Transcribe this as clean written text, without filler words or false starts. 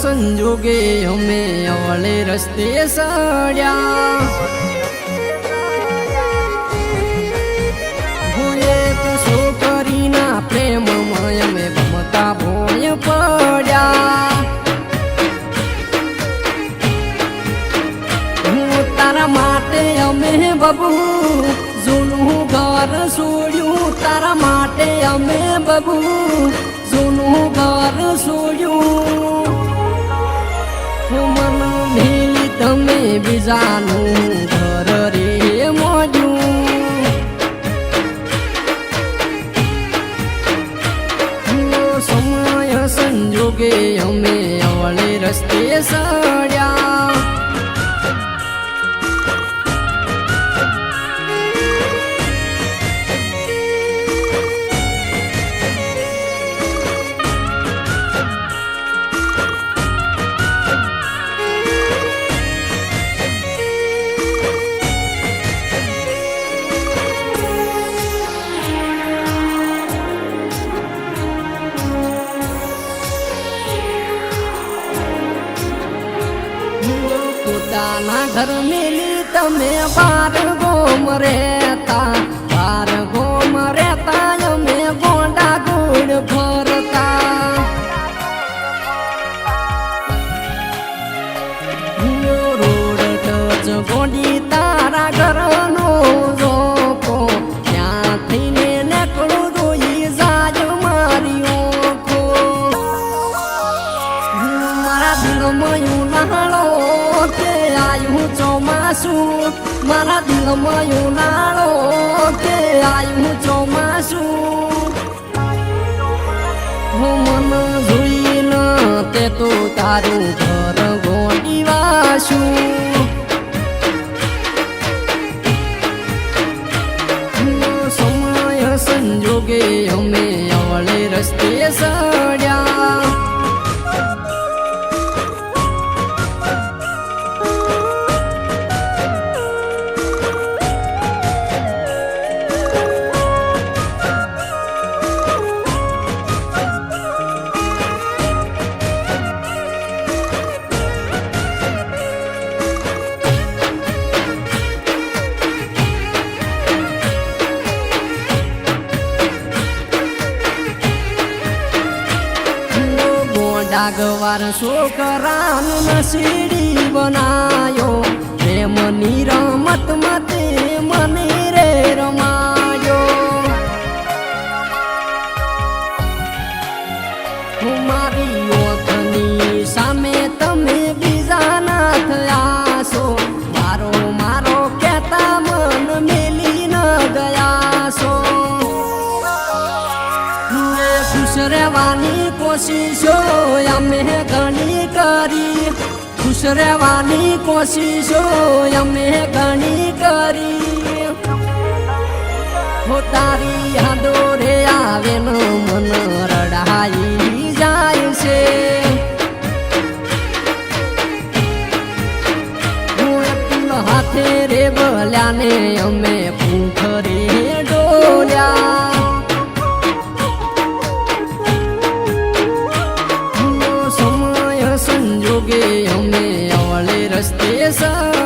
સંજોગે અમે અવળે રસ્તે સડ્યા એક છોકરીના પ્રેમમાં અમે ભમતા ભોય પડ્યા તારા માટે અમે બબુ જૂનું ઘર છોડ્યું તારા માટે અમે બબુ જૂનું ઘર છોડ્યું મન મેલી તમે બીજાનું ઘર રે મોજ્યું સમય સંજોગે અમે અવળે રસ્તે સડ્યા પોતાના ઘર મેલી તમે બાર ગોમ રહેતા બાર ગોમ રહેતા અમે ગોંડા ગોળ ફરતા રોડ ટચ ગોંડી તારા ઘરનો જોપો ત્યાંથી ને નકળું જોઈ જાજ મારી ઓખો મારા દિલમાં ઉનાળો કે આયું ચોમાસું મારા દિલમાં ઉનાળો કે આયું ચોમાસું મન જોઈને તે તો તારું ઘર ગોંડી વાસું સમય સંજોગે અમે અવળે રસ્તે સડ્યા ડાગવાર છોકરાનું નસીડી બનાયો પ્રેમની રમત મતે મને રે રમાયો મારી ઓખની સામે તમે બીજાના થયા છો મારો મારો કહેતા મન મેલી ન ગયા છો ખુશ રહેવાની કોશિશો અમે ઘણી કરી ખુશ રહેવાની કોશિશો અમે ઘણી કરી હો તારી યાદો રે આવે ન મન રડાઈ જાય છે હાથે રે ભલ્યાને અમે પૂંખ રે ડોલ્યા સંજોગે અમે અવળે રસ્તે સડ્યા